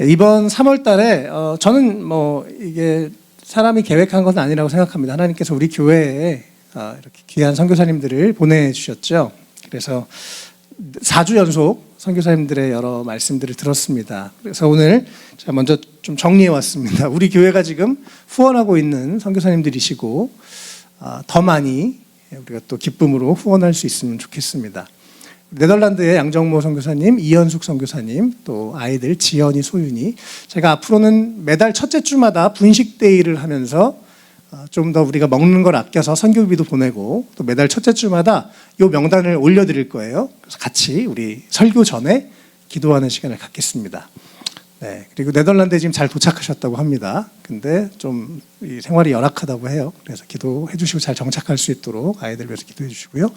이번 3월 달에 저는 뭐 이게 사람이 계획한 것은 아니라고 생각합니다. 하나님께서 우리 교회에 이렇게 귀한 선교사님들을 보내주셨죠. 그래서 4주 연속 선교사님들의 여러 말씀들을 들었습니다. 그래서 오늘 제가 먼저 좀 정리해 왔습니다. 우리 교회가 지금 후원하고 있는 선교사님들이시고 더 많이 우리가 또 기쁨으로 후원할 수 있으면 좋겠습니다. 네덜란드의 양정모 선교사님, 이현숙 선교사님, 또 아이들 지연이, 소윤이. 제가 앞으로는 매달 첫째 주마다 분식 데이를 하면서 좀 더 우리가 먹는 걸 아껴서 선교비도 보내고 또 매달 첫째 주마다 이 명단을 올려드릴 거예요. 그래서 같이 우리 설교 전에 기도하는 시간을 갖겠습니다. 네, 그리고 네덜란드에 지금 잘 도착하셨다고 합니다. 근데 좀 이 생활이 열악하다고 해요. 그래서 기도해 주시고 잘 정착할 수 있도록 아이들 위해서 기도해 주시고요.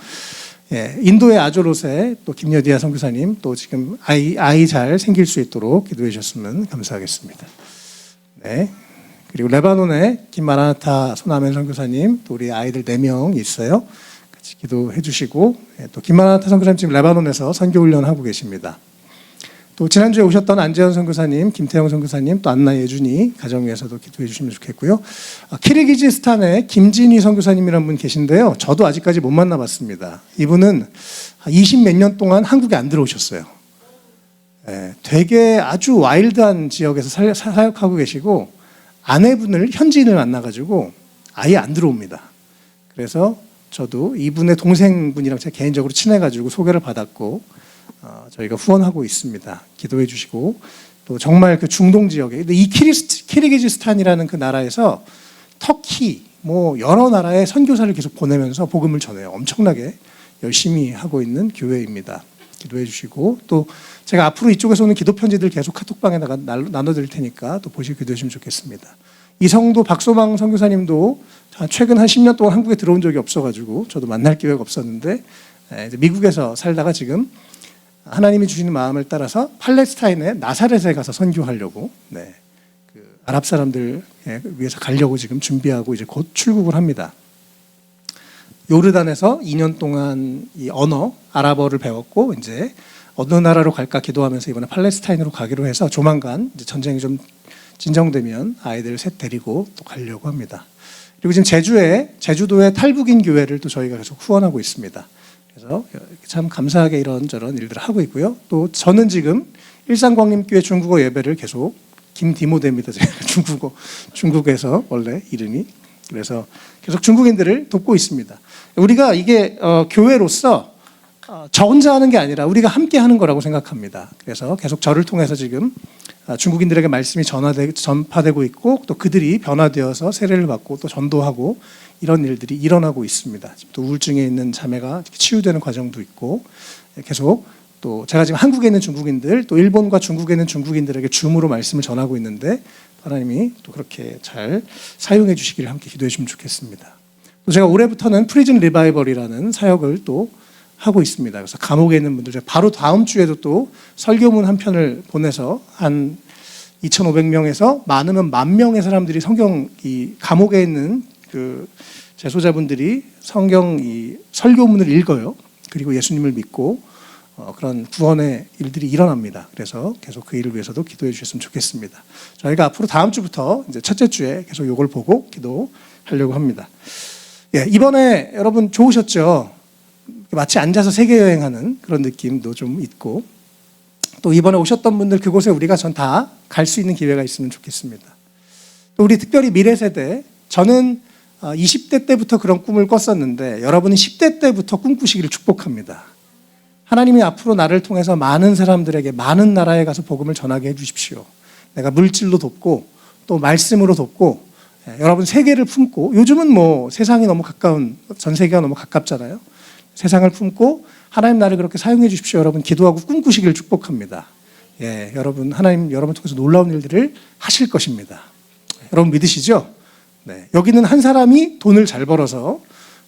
예, 인도의 아조롯에 또 김여디아 선교사님 또 지금 아이 잘 생길 수 있도록 기도해 주셨으면 감사하겠습니다. 네. 그리고 레바논에 김마라나타 손아멘 선교사님 또 우리 아이들 4명 있어요. 같이 기도해 주시고 또 김마라나타 선교사님 지금 레바논에서 선교 훈련하고 계십니다. 또 지난주에 오셨던 안재현 선교사님, 김태영 선교사님, 또 안나 예준이 가정 위해서도 기도해 주시면 좋겠고요. 키르기즈스탄에 김진희 선교사님이라는 분 계신데요. 저도 아직까지 못 만나봤습니다. 이분은 20몇 년 동안 한국에 안 들어오셨어요. 네, 되게 아주 와일드한 지역에서 사역하고 계시고 아내분을 현지인을 만나가지고 아예 안 들어옵니다. 그래서 저도 이분의 동생분이랑 제가 개인적으로 친해가지고 소개를 받았고 저희가 후원하고 있습니다. 기도해 주시고 또 정말 그 중동 지역에 근데 이 키르기즈스탄이라는 그 나라에서 터키 뭐 여러 나라의 선교사를 계속 보내면서 복음을 전해요. 엄청나게 열심히 하고 있는 교회입니다. 기도해 주시고 또 제가 앞으로 이쪽에서 오는 기도 편지들 계속 카톡방에다가 나눠드릴 테니까 또 보시고 기도해 주시면 좋겠습니다. 이성도 박소방 선교사님도 최근 한 10년 동안 한국에 들어온 적이 없어가지고 저도 만날 기회가 없었는데 이제 미국에서 살다가 지금 하나님이 주시는 마음을 따라서 팔레스타인의 나사렛에 가서 선교하려고 그 아랍 사람들 위해서 가려고 지금 준비하고 이제 곧 출국을 합니다. 요르단에서 2년 동안 이 언어 아랍어를 배웠고 이제 어느 나라로 갈까 기도하면서 이번에 팔레스타인으로 가기로 해서 조만간 이제 전쟁이 좀 진정되면 아이들 셋 데리고 또 가려고 합니다. 그리고 지금 제주도의 탈북인 교회를 또 저희가 계속 후원하고 있습니다. 그래서 참 감사하게 이런저런 일들을 하고 있고요. 또 저는 지금 일산광림교회 중국어 예배를 계속 김디모데입니다. 제가 중국에서 원래 이름이. 그래서 계속 중국인들을 돕고 있습니다. 우리가 이게 교회로서 저 혼자 하는 게 아니라 우리가 함께 하는 거라고 생각합니다. 그래서 계속 저를 통해서 지금 중국인들에게 말씀이 전파되고 있고 또 그들이 변화되어서 세례를 받고 또 전도하고 이런 일들이 일어나고 있습니다. 또 우울증에 있는 자매가 치유되는 과정도 있고 계속 또 제가 지금 한국에 있는 중국인들 또 일본과 중국에 있는 중국인들에게 줌으로 말씀을 전하고 있는데 하나님이 또 그렇게 잘 사용해 주시기를 함께 기도해 주시면 좋겠습니다. 또 제가 올해부터는 프리즌 리바이벌이라는 사역을 또 하고 있습니다. 그래서 감옥에 있는 분들 바로 다음 주에도 또 설교문 한 편을 보내서 한 2,500명에서 많으면 10,000명의 사람들이 성경 이 감옥에 있는 그 제소자분들이 성경 이 설교문을 읽어요. 그리고 예수님을 믿고 그런 구원의 일들이 일어납니다. 그래서 계속 그 일을 위해서도 기도해 주셨으면 좋겠습니다. 저희가 앞으로 다음 주부터 이제 첫째 주에 계속 이걸 보고 기도하려고 합니다. 예, 이번에 여러분 좋으셨죠? 마치 앉아서 세계 여행하는 그런 느낌도 좀 있고 또 이번에 오셨던 분들 그곳에 우리가 전 다 갈 수 있는 기회가 있으면 좋겠습니다. 또 우리 특별히 미래 세대 저는 20대 때부터 그런 꿈을 꿨었는데 여러분은 10대 때부터 꿈꾸시기를 축복합니다. 하나님이 앞으로 나를 통해서 많은 사람들에게 많은 나라에 가서 복음을 전하게 해주십시오. 내가 물질로 돕고 또 말씀으로 돕고 여러분 세계를 품고 요즘은 뭐 세상이 너무 가까운 전 세계가 너무 가깝잖아요. 세상을 품고 하나님 나를 그렇게 사용해 주십시오. 여러분 기도하고 꿈꾸시기를 축복합니다. 예, 여러분 하나님 여러분 통해서 놀라운 일들을 하실 것입니다. 여러분 믿으시죠? 네, 여기는 한 사람이 돈을 잘 벌어서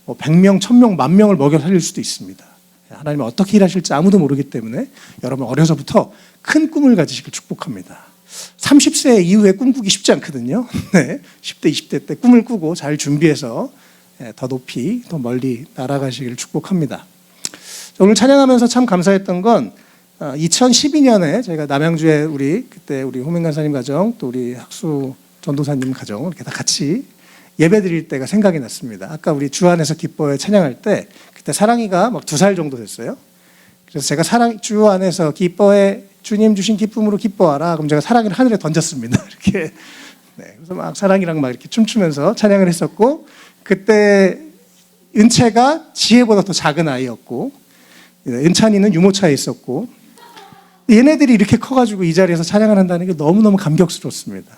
100명, 1000명, 10,000명을 먹여 살릴 수도 있습니다. 하나님은 어떻게 일하실지 아무도 모르기 때문에 여러분 어려서부터 큰 꿈을 가지시길 축복합니다. 30세 이후에 꿈꾸기 쉽지 않거든요. 네, 10대, 20대 때 꿈을 꾸고 잘 준비해서 더 높이, 더 멀리 날아가시기를 축복합니다. 오늘 찬양하면서 참 감사했던 건 2012년에 저희가 남양주에 그때 우리 호민 간사님 가정 또 우리 학수 전도사님 가정 이렇게 다 같이 예배 드릴 때가 생각이 났습니다. 아까 우리 주 안에서 기뻐해 찬양할 때 그때 사랑이가 막 2살 정도 됐어요. 그래서 제가 주 안에서 기뻐해 주님 주신 기쁨으로 기뻐하라. 그럼 제가 사랑이를 하늘에 던졌습니다. 이렇게. 네, 그래서 막 사랑이랑 막 이렇게 춤추면서 찬양을 했었고 그때 은채가 지혜보다 더 작은 아이였고 은찬이는 유모차에 있었고 얘네들이 이렇게 커가지고 이 자리에서 찬양을 한다는 게 너무너무 감격스럽습니다.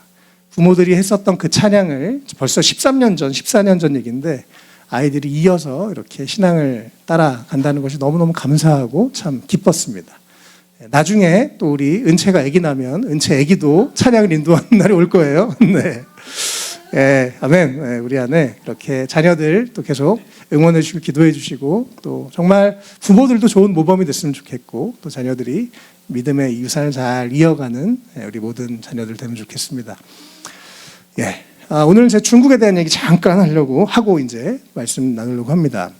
부모들이 했었던 그 찬양을 벌써 13년 전, 14년 전 얘기인데 아이들이 이어서 이렇게 신앙을 따라간다는 것이 너무너무 감사하고 참 기뻤습니다. 나중에 또 우리 은채가 아기 나면 은채 아기도 찬양을 인도하는 날이 올 거예요. 네. 예, 아멘. 예, 우리 안에 이렇게 자녀들 또 계속 응원해 주시고 기도해 주시고 또 정말 부모들도 좋은 모범이 됐으면 좋겠고 또 자녀들이 믿음의 유산을 잘 이어가는 우리 모든 자녀들 되면 좋겠습니다. 예, 오늘 제 중국에 대한 얘기 잠깐 하려고 하고 이제 말씀 나누려고 합니다.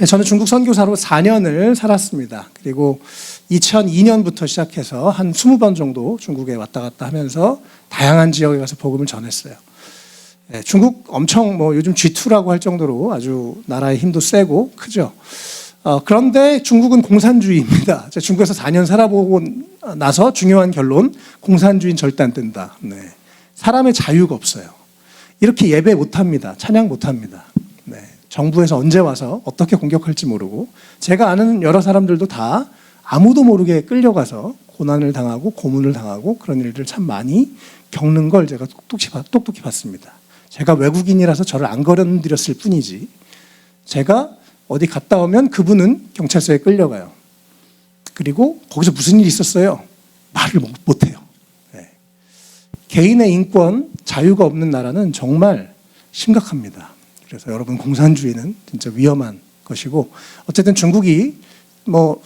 저는 중국 선교사로 4년을 살았습니다. 그리고 2002년부터 시작해서 한 20번 정도 중국에 왔다 갔다 하면서 다양한 지역에 가서 복음을 전했어요. 예, 중국 엄청 요즘 G2라고 할 정도로 아주 나라의 힘도 세고 크죠. 그런데 중국은 공산주의입니다. 제가 중국에서 4년 살아보고 나서 중요한 결론, 공산주의는 절대 안 된다. 네. 사람의 자유가 없어요. 이렇게 예배 못합니다. 찬양 못합니다. 네. 정부에서 언제 와서 어떻게 공격할지 모르고 제가 아는 여러 사람들도 다 아무도 모르게 끌려가서 고난을 당하고 고문을 당하고 그런 일들을 참 많이 겪는 걸 제가 똑똑히 봤습니다. 제가 외국인이라서 저를 안 거론드렸을 뿐이지 제가 어디 갔다 오면 그분은 경찰서에 끌려가요. 그리고 거기서 무슨 일이 있었어요? 말을 못해요. 네. 개인의 인권, 자유가 없는 나라는 정말 심각합니다. 그래서 여러분 공산주의는 진짜 위험한 것이고 어쨌든 중국이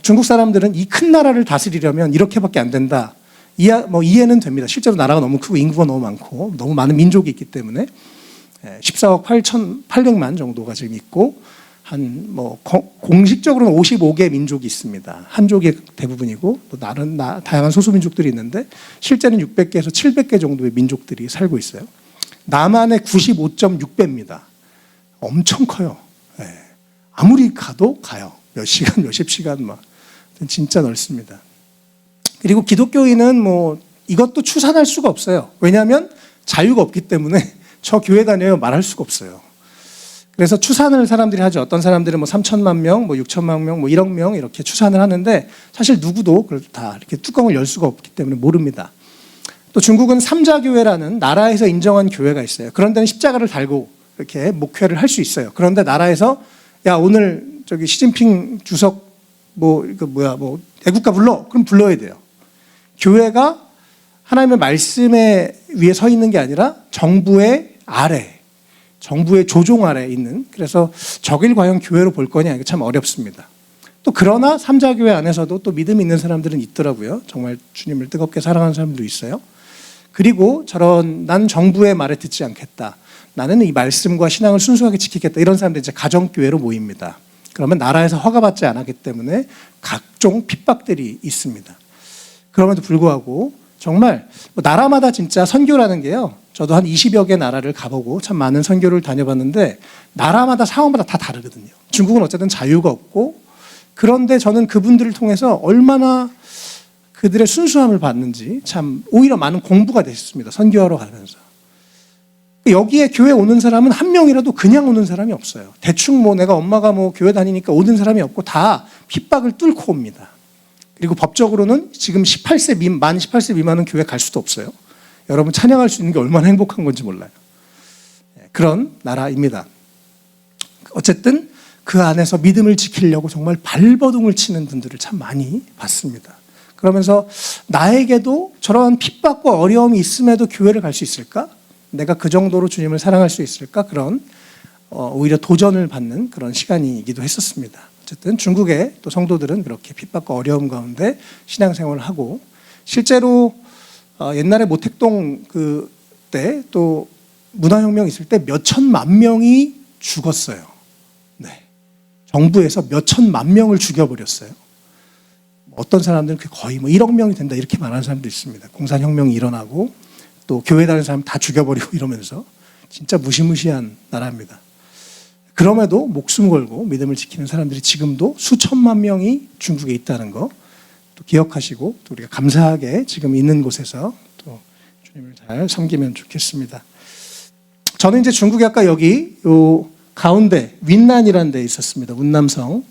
중국 사람들은 이 큰 나라를 다스리려면 이렇게밖에 안 된다. 이해는 됩니다. 실제로 나라가 너무 크고 인구가 너무 많고 너무 많은 민족이 있기 때문에 14억 8,800만 정도가 지금 있고 공식적으로는 55개 민족이 있습니다. 한족이 대부분이고 또 다른 다양한 소수민족들이 있는데 실제는 600개에서 700개 정도의 민족들이 살고 있어요. 남한의 95.6배입니다. 엄청 커요. 네. 아무리 가도 가요. 몇 시간, 몇십 시간 진짜 넓습니다. 그리고 기독교인은 이것도 추산할 수가 없어요. 왜냐하면 자유가 없기 때문에 저 교회 다녀요 말할 수가 없어요. 그래서 추산을 사람들이 하죠. 어떤 사람들은 3천만 명, 6천만 명, 1억 명 이렇게 추산을 하는데 사실 누구도 다 이렇게 뚜껑을 열 수가 없기 때문에 모릅니다. 또 중국은 삼자교회라는 나라에서 인정한 교회가 있어요. 그런 데는 십자가를 달고 이렇게 목회를 할 수 있어요. 그런데 나라에서 야 오늘 저기 시진핑 주석 애국가 불러. 그럼 불러야 돼요. 교회가 하나님의 말씀에 위에 서 있는 게 아니라 정부의 아래, 정부의 조종 아래 있는 그래서 저길 과연 교회로 볼 거냐 이게 참 어렵습니다. 또 그러나 삼자교회 안에서도 또 믿음이 있는 사람들은 있더라고요. 정말 주님을 뜨겁게 사랑하는 사람도 있어요. 그리고 난 정부의 말에 듣지 않겠다. 나는 이 말씀과 신앙을 순수하게 지키겠다. 이런 사람들이 이제 가정교회로 모입니다. 그러면 나라에서 허가받지 않았기 때문에 각종 핍박들이 있습니다. 그럼에도 불구하고 정말 나라마다 진짜 선교라는 게요. 저도 한 20여 개 나라를 가보고 참 많은 선교를 다녀봤는데 나라마다 상황마다 다 다르거든요. 중국은 어쨌든 자유가 없고 그런데 저는 그분들을 통해서 얼마나 그들의 순수함을 봤는지 참 오히려 많은 공부가 됐습니다. 선교하러 가면서. 여기에 교회 오는 사람은 한 명이라도 그냥 오는 사람이 없어요. 대충 내가 엄마가 교회 다니니까 오는 사람이 없고 다 핍박을 뚫고 옵니다. 그리고 법적으로는 지금 만 18세 미만은 교회 갈 수도 없어요. 여러분 찬양할 수 있는 게 얼마나 행복한 건지 몰라요. 그런 나라입니다. 어쨌든 그 안에서 믿음을 지키려고 정말 발버둥을 치는 분들을 참 많이 봤습니다. 그러면서 나에게도 저런 핍박과 어려움이 있음에도 교회를 갈 수 있을까? 내가 그 정도로 주님을 사랑할 수 있을까? 그런 오히려 도전을 받는 그런 시간이기도 했었습니다. 어쨌든 중국의 또 성도들은 그렇게 핍박과 어려움 가운데 신앙생활을 하고 실제로 옛날에 모택동 그때 또 문화혁명 있을 때 몇 천만 명이 죽었어요. 네. 정부에서 몇 천만 명을 죽여버렸어요. 어떤 사람들은 거의 1억 명이 된다 이렇게 말하는 사람도 있습니다. 공산혁명이 일어나고 또 교회 다니는 사람 다 죽여버리고 이러면서 진짜 무시무시한 나라입니다. 그럼에도 목숨 걸고 믿음을 지키는 사람들이 지금도 수천만 명이 중국에 있다는 거 또 기억하시고 또 우리가 감사하게 지금 있는 곳에서 또 주님을 잘 섬기면 좋겠습니다. 저는 이제 중국에 아까 여기 요 가운데 윈난이라는 데 있었습니다. 운남성.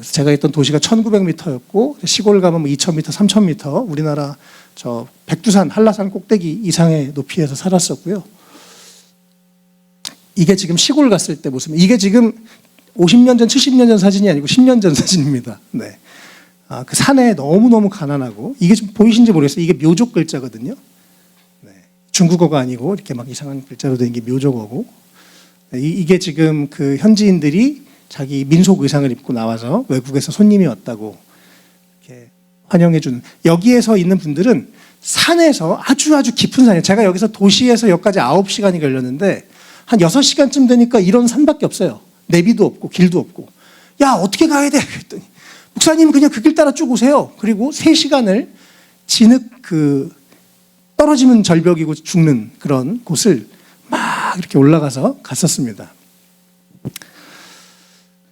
제가 있던 도시가 1900m였고 시골 가면 2000m, 3000m 우리나라 저 백두산, 한라산 꼭대기 이상의 높이에서 살았었고요. 이게 지금 시골 갔을 때 모습. 이게 지금 50년 전, 70년 전 사진이 아니고 10년 전 사진입니다. 네. 그 산에 너무너무 가난하고 이게 좀 보이신지 모르겠어요. 이게 묘족 글자거든요. 네. 중국어가 아니고 이렇게 막 이상한 글자로 된 게 묘족어고 이게 지금 그 현지인들이 자기 민속 의상을 입고 나와서 외국에서 손님이 왔다고 이렇게 환영해 주는 여기에서 있는 분들은 산에서 아주 깊은 산이에요. 제가 여기서 도시에서 여기까지 9시간이 걸렸는데 한 6시간쯤 되니까 이런 산밖에 없어요. 내비도 없고 길도 없고 야 어떻게 가야 돼? 그랬더니 목사님 그냥 그 길 따라 쭉 오세요. 그리고 3시간을 진흙 떨어지면 절벽이고 죽는 그런 곳을 막 이렇게 올라가서 갔었습니다.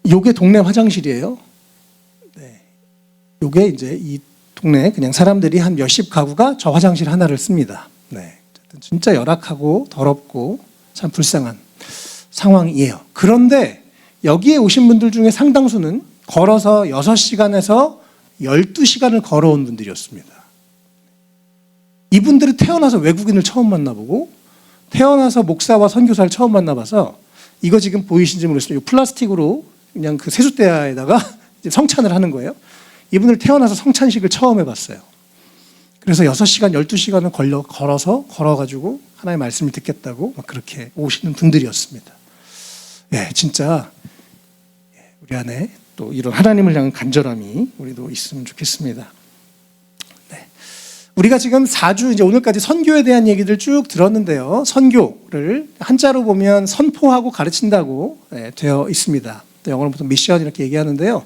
요게 동네 화장실이에요. 네. 요게 이제 이 동네 그냥 사람들이 한 몇십 가구가 저 화장실 하나를 씁니다. 네. 진짜 열악하고 더럽고 참 불쌍한 상황이에요. 그런데 여기에 오신 분들 중에 상당수는 걸어서 6시간에서 12시간을 걸어온 분들이었습니다. 이분들은 태어나서 외국인을 처음 만나보고 태어나서 목사와 선교사를 처음 만나봐서 이거 지금 보이신지 모르겠어요. 플라스틱으로 그냥 그 세숫대야에다가 성찬을 하는 거예요. 이분들 태어나서 성찬식을 처음 해봤어요. 그래서 6시간, 12시간을 걸어가지고 하나님의 말씀을 듣겠다고 막 그렇게 오시는 분들이었습니다. 예, 진짜 우리 안에 또 이런 하나님을 향한 간절함이 우리도 있으면 좋겠습니다. 네. 우리가 지금 4주 이제 오늘까지 선교에 대한 얘기들 쭉 들었는데요. 선교를 한자로 보면 선포하고 가르친다고 되어 있습니다. 영어로 보통 미션 이렇게 얘기하는데요.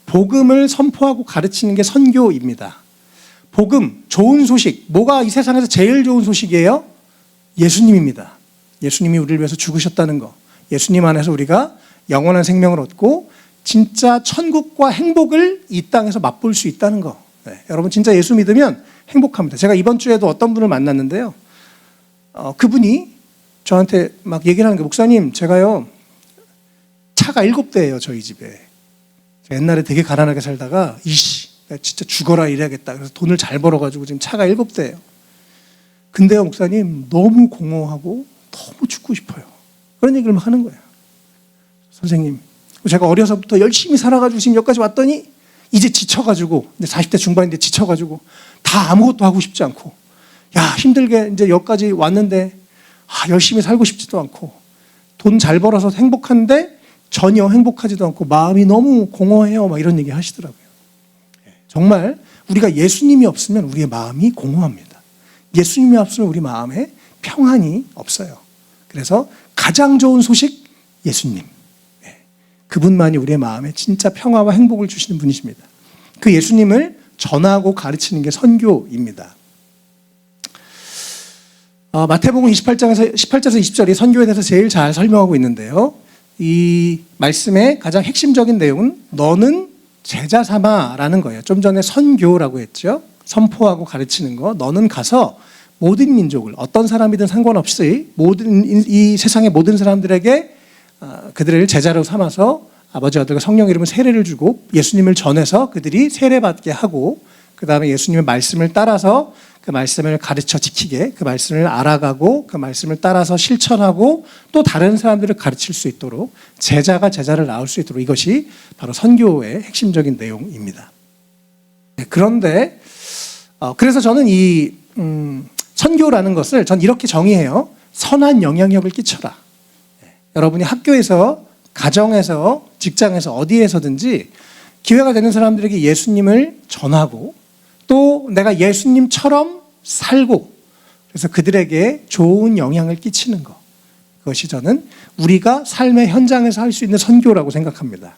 복음을 선포하고 가르치는 게 선교입니다. 복음, 좋은 소식, 뭐가 이 세상에서 제일 좋은 소식이에요? 예수님입니다. 예수님이 우리를 위해서 죽으셨다는 거. 예수님 안에서 우리가 영원한 생명을 얻고 진짜 천국과 행복을 이 땅에서 맛볼 수 있다는 거. 네, 여러분 진짜 예수 믿으면 행복합니다. 제가 이번 주에도 어떤 분을 만났는데요. 그분이 저한테 막 얘기를 하는 게 목사님 제가요 차가 7대예요 저희 집에. 옛날에 되게 가난하게 살다가 나 진짜 죽어라 이래야겠다. 그래서 돈을 잘 벌어가지고 지금 차가 7대예요. 근데요 목사님 너무 공허하고 너무 죽고 싶어요. 그런 얘기를 막 하는 거예요. 선생님 제가 어려서부터 열심히 살아가지고 지금 여기까지 왔더니 이제 지쳐가지고 이제 40대 중반인데 지쳐가지고 다 아무것도 하고 싶지 않고 야 힘들게 이제 여기까지 왔는데 열심히 살고 싶지도 않고 돈 잘 벌어서 행복한데 전혀 행복하지도 않고 마음이 너무 공허해요 막 이런 얘기 하시더라고요. 정말 우리가 예수님이 없으면 우리의 마음이 공허합니다. 예수님이 없으면 우리 마음에 평안이 없어요. 그래서 가장 좋은 소식 예수님. 그분만이 우리의 마음에 진짜 평화와 행복을 주시는 분이십니다. 그 예수님을 전하고 가르치는 게 선교입니다. 마태복음 18장에서 18절에서 20절이 선교에 대해서 제일 잘 설명하고 있는데요. 이 말씀의 가장 핵심적인 내용은 너는 제자 삼아라는 거예요. 좀 전에 선교라고 했죠. 선포하고 가르치는 거. 너는 가서 모든 민족을 어떤 사람이든 상관없이 이 세상의 모든 사람들에게 그들을 제자로 삼아서 아버지 아들과 성령 이름으로 세례를 주고 예수님을 전해서 그들이 세례받게 하고 그 다음에 예수님의 말씀을 따라서 그 말씀을 가르쳐 지키게 그 말씀을 알아가고 그 말씀을 따라서 실천하고 또 다른 사람들을 가르칠 수 있도록 제자가 제자를 낳을 수 있도록 이것이 바로 선교의 핵심적인 내용입니다. 그런데 그래서 저는 이 선교라는 것을 전 이렇게 정의해요. 선한 영향력을 끼쳐라. 여러분이 학교에서, 가정에서, 직장에서 어디에서든지 기회가 되는 사람들에게 예수님을 전하고 또 내가 예수님처럼 살고 그래서 그들에게 좋은 영향을 끼치는 것. 그것이 저는 우리가 삶의 현장에서 할 수 있는 선교라고 생각합니다.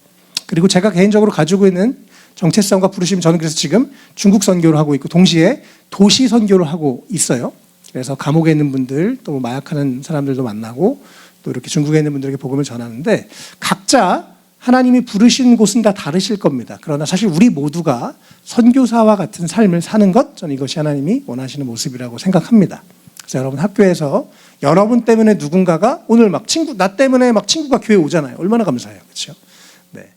그리고 제가 개인적으로 가지고 있는 정체성과 부르심, 저는 그래서 지금 중국 선교를 하고 있고 동시에 도시 선교를 하고 있어요. 그래서 감옥에 있는 분들, 또 마약하는 사람들도 만나고 또 이렇게 중국에 있는 분들에게 복음을 전하는데 각자 하나님이 부르신 곳은 다 다르실 겁니다. 그러나 사실 우리 모두가 선교사와 같은 삶을 사는 것, 저는 이것이 하나님이 원하시는 모습이라고 생각합니다. 그래서 여러분 학교에서 여러분 때문에 누군가가 오늘 막 나 때문에 막 친구가 교회 오잖아요. 얼마나 감사해요. 그렇죠? 네.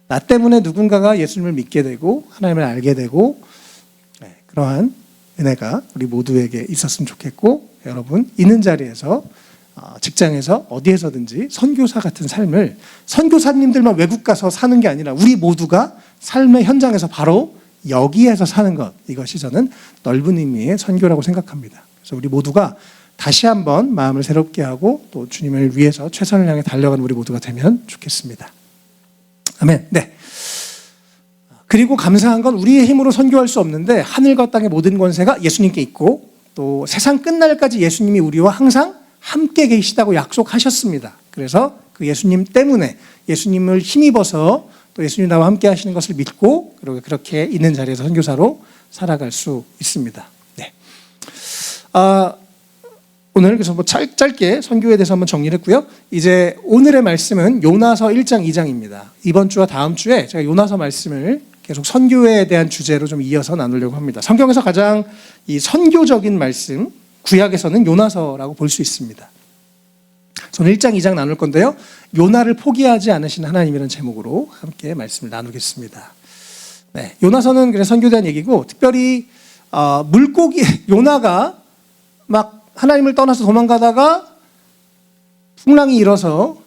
나 때문에 누군가가 예수님을 믿게 되고 하나님을 알게 되고 그러한 은혜가 우리 모두에게 있었으면 좋겠고 여러분 있는 자리에서 직장에서 어디에서든지 선교사 같은 삶을 선교사님들만 외국 가서 사는 게 아니라 우리 모두가 삶의 현장에서 바로 여기에서 사는 것 이것이 저는 넓은 의미의 선교라고 생각합니다. 그래서 우리 모두가 다시 한번 마음을 새롭게 하고 또 주님을 위해서 최선을 향해 달려가는 우리 모두가 되면 좋겠습니다. 아멘. 네. 그리고 감사한 건 우리의 힘으로 선교할 수 없는데 하늘과 땅의 모든 권세가 예수님께 있고 또 세상 끝날까지 예수님이 우리와 항상 함께 계시다고 약속하셨습니다. 그래서 그 예수님 때문에 예수님을 힘입어서 또 예수님 나와 함께 하시는 것을 믿고 그리고 그렇게 있는 자리에서 선교사로 살아갈 수 있습니다. 네. 오늘 그래서 뭐 짧게 선교에 대해서 한번 정리를 했고요. 이제 오늘의 말씀은 요나서 1장 2장입니다. 이번 주와 다음 주에 제가 요나서 말씀을 계속 선교에 대한 주제로 좀 이어서 나누려고 합니다. 성경에서 가장 이 선교적인 말씀, 구약에서는 요나서라고 볼 수 있습니다. 저는 1장, 2장 나눌 건데요. 요나를 포기하지 않으신 하나님이라는 제목으로 함께 말씀을 나누겠습니다. 네, 요나서는 그래서 선교에 대한 얘기고 특별히 물고기, 요나가 막 하나님을 떠나서 도망가다가 풍랑이 일어서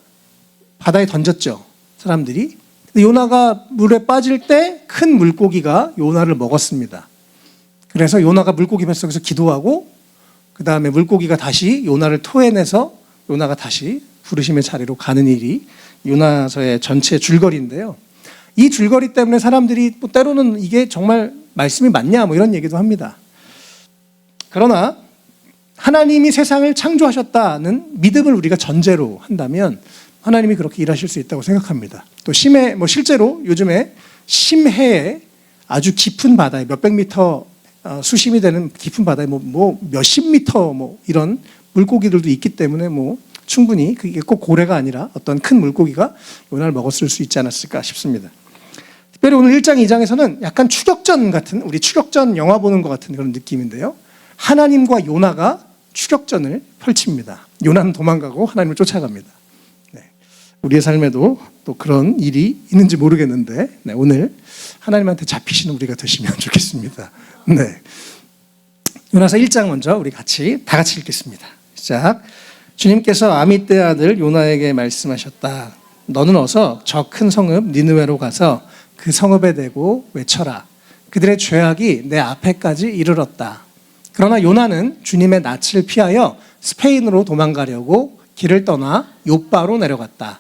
바다에 던졌죠. 사람들이. 요나가 물에 빠질 때 큰 물고기가 요나를 먹었습니다. 그래서 요나가 물고기 뱃속에서 기도하고 그 다음에 물고기가 다시 요나를 토해내서 요나가 다시 부르심의 자리로 가는 일이 요나서의 전체 줄거리인데요. 이 줄거리 때문에 사람들이 뭐 때로는 이게 정말 말씀이 맞냐 뭐 이런 얘기도 합니다. 그러나 하나님이 세상을 창조하셨다는 믿음을 우리가 전제로 한다면 하나님이 그렇게 일하실 수 있다고 생각합니다. 또 심해, 뭐 실제로 요즘에 심해에 아주 깊은 바다에 몇백 미터 수심이 되는 깊은 바다에 뭐 몇십 미터 뭐 이런 물고기들도 있기 때문에 뭐 충분히 그게 꼭 고래가 아니라 어떤 큰 물고기가 요나를 먹었을 수 있지 않았을까 싶습니다. 특별히 오늘 1장, 2장에서는 약간 추격전 같은 우리 추격전 영화 보는 것 같은 그런 느낌인데요. 하나님과 요나가 추격전을 펼칩니다. 요나는 도망가고 하나님을 쫓아갑니다. 네. 우리의 삶에도 또 그런 일이 있는지 모르겠는데 네, 오늘 하나님한테 잡히시는 우리가 되시면 좋겠습니다. 네. 요나서 1장 먼저 우리 다 같이 읽겠습니다. 시작. 주님께서 아미떼 아들 요나에게 말씀하셨다. 너는 어서 저 큰 성읍 니느웨로 가서 그 성읍에 대고 외쳐라. 그들의 죄악이 내 앞에까지 이르렀다. 그러나 요나는 주님의 낯을 피하여 스페인으로 도망가려고 길을 떠나 욥바로 내려갔다.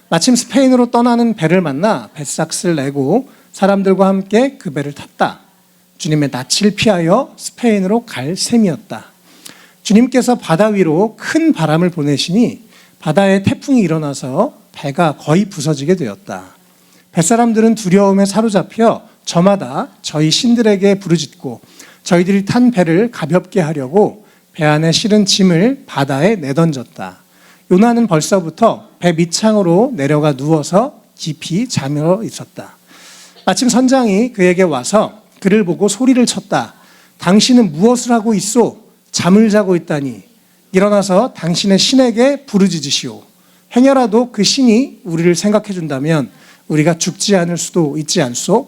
마침 스페인으로 떠나는 배를 만나 뱃삭을 내고 사람들과 함께 그 배를 탔다. 주님의 낯을 피하여 스페인으로 갈 셈이었다. 주님께서 바다 위로 큰 바람을 보내시니 바다에 태풍이 일어나서 배가 거의 부서지게 되었다. 뱃사람들은 두려움에 사로잡혀 저마다 저희 신들에게 부르짖고 저희들이 탄 배를 가볍게 하려고 배 안에 실은 짐을 바다에 내던졌다. 요나는 벌써부터 배 밑창으로 내려가 누워서 깊이 잠여 있었다. 마침 선장이 그에게 와서 그를 보고 소리를 쳤다. 당신은 무엇을 하고 있소? 잠을 자고 있다니. 일어나서 당신의 신에게 부르짖으시오. 행여라도 그 신이 우리를 생각해 준다면 우리가 죽지 않을 수도 있지 않소?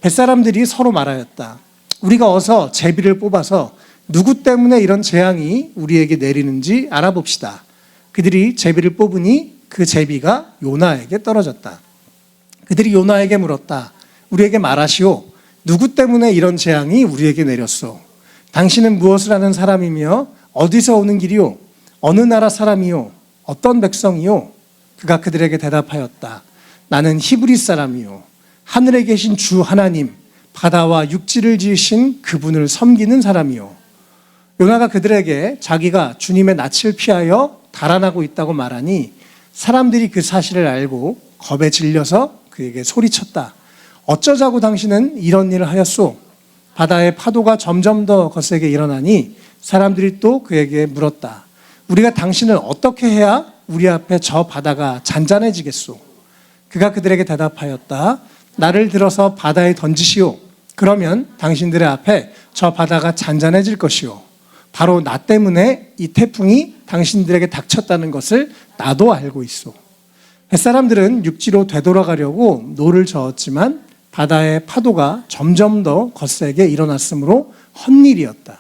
뱃사람들이 서로 말하였다. 우리가 어서 제비를 뽑아서 누구 때문에 이런 재앙이 우리에게 내리는지 알아봅시다. 그들이 제비를 뽑으니 그 제비가 요나에게 떨어졌다. 그들이 요나에게 물었다. 우리에게 말하시오. 누구 때문에 이런 재앙이 우리에게 내렸소? 당신은 무엇을 하는 사람이며 어디서 오는 길이요? 어느 나라 사람이요? 어떤 백성이요? 그가 그들에게 대답하였다. 나는 히브리 사람이요. 하늘에 계신 주 하나님, 바다와 육지를 지으신 그분을 섬기는 사람이요. 요나가 그들에게 자기가 주님의 낯을 피하여 달아나고 있다고 말하니 사람들이 그 사실을 알고 겁에 질려서 그에게 소리쳤다. 어쩌자고 당신은 이런 일을 하였소? 바다의 파도가 점점 더 거세게 일어나니 사람들이 또 그에게 물었다. 우리가 당신을 어떻게 해야 우리 앞에 저 바다가 잔잔해지겠소? 그가 그들에게 대답하였다. 나를 들어서 바다에 던지시오. 그러면 당신들의 앞에 저 바다가 잔잔해질 것이오. 바로 나 때문에 이 태풍이 당신들에게 닥쳤다는 것을 나도 알고 있어. 뱃사람들은 육지로 되돌아가려고 노를 저었지만 바다의 파도가 점점 더 거세게 일어났으므로 헛일이었다.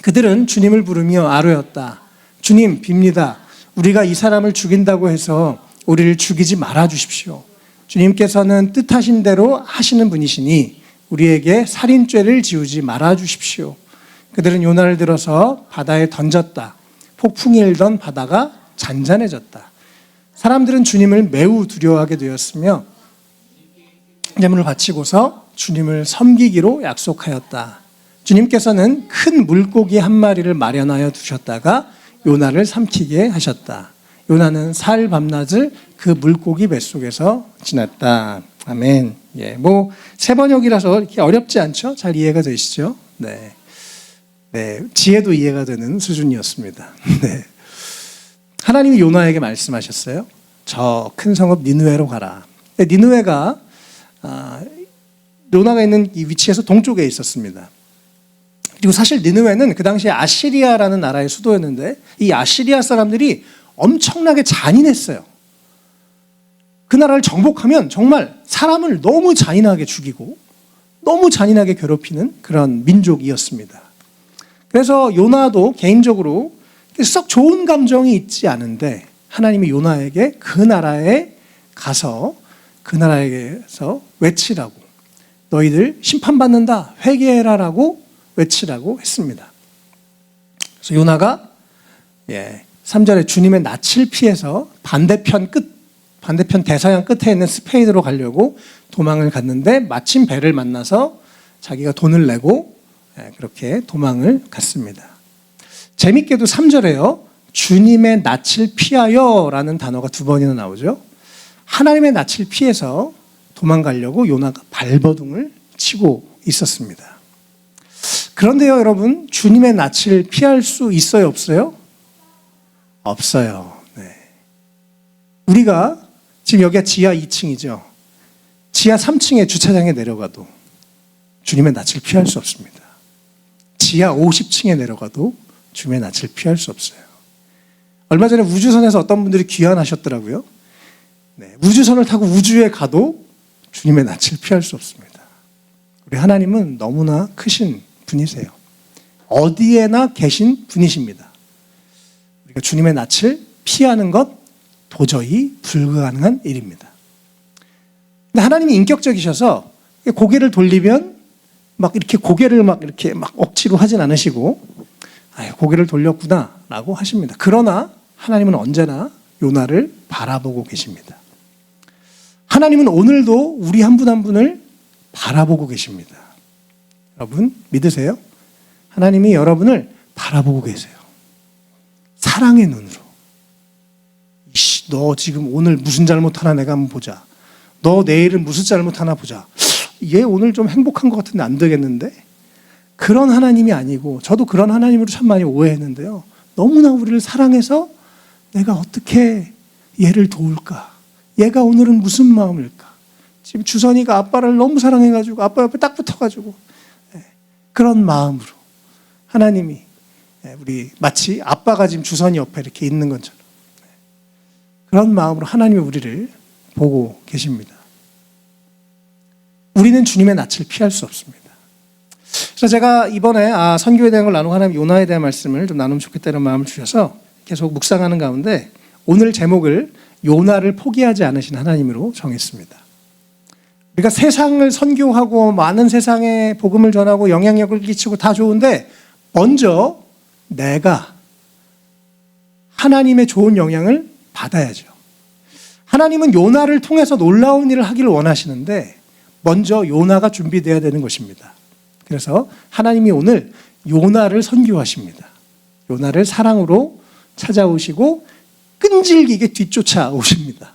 그들은 주님을 부르며 아뢰었다. 주님, 빕니다. 우리가 이 사람을 죽인다고 해서 우리를 죽이지 말아 주십시오. 주님께서는 뜻하신 대로 하시는 분이시니 우리에게 살인죄를 지우지 말아 주십시오. 그들은 요나를 들어서 바다에 던졌다. 폭풍이 일던 바다가 잔잔해졌다. 사람들은 주님을 매우 두려워하게 되었으며 예물을 바치고서 주님을 섬기기로 약속하였다. 주님께서는 큰 물고기 한 마리를 마련하여 두셨다가 요나를 삼키게 하셨다. 요나는 사흘 밤낮을 그 물고기 뱃속에서 지냈다. 아멘. 예, 새 번역이라서 이렇게 어렵지 않죠? 잘 이해가 되시죠? 네. 네, 지혜도 이해가 되는 수준이었습니다. 네. 하나님이 요나에게 말씀하셨어요. 저 큰 성읍 니느웨로 가라. 니느웨가 요나가 있는 이 위치에서 동쪽에 있었습니다. 그리고 사실 니느웨는 그 당시에 아시리아라는 나라의 수도였는데 이 아시리아 사람들이 엄청나게 잔인했어요. 그 나라를 정복하면 정말 사람을 너무 잔인하게 죽이고 너무 잔인하게 괴롭히는 그런 민족이었습니다. 그래서 요나도 개인적으로 썩 좋은 감정이 있지 않은데 하나님이 요나에게 그 나라에 가서 그 나라에게서 외치라고, 너희들 심판받는다, 회개해라라고 외치라고 했습니다. 그래서 요나가 3절에 주님의 낯을 피해서 반대편 대서양 끝에 있는 스페인으로 가려고 도망을 갔는데 마침 배를 만나서 자기가 돈을 내고 그렇게 도망을 갔습니다. 재밌게도 3절에요. 주님의 낯을 피하여 라는 단어가 2번이나 나오죠. 하나님의 낯을 피해서 도망가려고 요나가 발버둥을 치고 있었습니다. 그런데요, 여러분, 주님의 낯을 피할 수 있어요, 없어요? 없어요. 네. 우리가 지금 여기가 지하 2층이죠. 지하 3층에 주차장에 내려가도 주님의 낯을 피할 수 없습니다. 지하 50층에 내려가도 주님의 낯을 피할 수 없어요. 얼마 전에 우주선에서 어떤 분들이 귀환하셨더라고요. 네, 우주선을 타고 우주에 가도 주님의 낯을 피할 수 없습니다. 우리 하나님은 너무나 크신 분이세요. 어디에나 계신 분이십니다. 우리가 주님의 낯을 피하는 것 도저히 불가능한 일입니다. 근데 하나님이 인격적이셔서 고개를 돌리면 막 이렇게 고개를 막 억지로 하진 않으시고 고개를 돌렸구나라고 하십니다. 그러나 하나님은 언제나 요나를 바라보고 계십니다. 하나님은 오늘도 우리 한 분 한 분을 바라보고 계십니다. 여러분 믿으세요? 하나님이 여러분을 바라보고 계세요. 사랑의 눈으로. 너 지금 오늘 무슨 잘못하나 내가 한번 보자. 너 내일은 무슨 잘못하나 보자. 얘 오늘 좀 행복한 것 같은데 안 되겠는데? 그런 하나님이 아니고 저도 그런 하나님으로 참 많이 오해했는데요. 너무나 우리를 사랑해서 내가 어떻게 얘를 도울까? 얘가 오늘은 무슨 마음일까? 지금 주선이가 아빠를 너무 사랑해가지고 아빠 옆에 딱 붙어가지고 그런 마음으로 하나님이 우리 마치 아빠가 지금 주선이 옆에 이렇게 있는 것처럼 그런 마음으로 하나님이 우리를 보고 계십니다. 우리는 주님의 낯을 피할 수 없습니다. 그래서 제가 이번에 선교에 대한 걸 나누고 하나님 요나에 대한 말씀을 좀 나누면 좋겠다는 마음을 주셔서 계속 묵상하는 가운데 오늘 제목을 요나를 포기하지 않으신 하나님으로 정했습니다. 우리가 세상을 선교하고 많은 세상에 복음을 전하고 영향력을 끼치고 다 좋은데 먼저 내가 하나님의 좋은 영향을 받아야죠. 하나님은 요나를 통해서 놀라운 일을 하기를 원하시는데 먼저 요나가 준비되어야 되는 것입니다. 그래서 하나님이 오늘 요나를 선교하십니다. 요나를 사랑으로 찾아오시고 끈질기게 뒤쫓아 오십니다.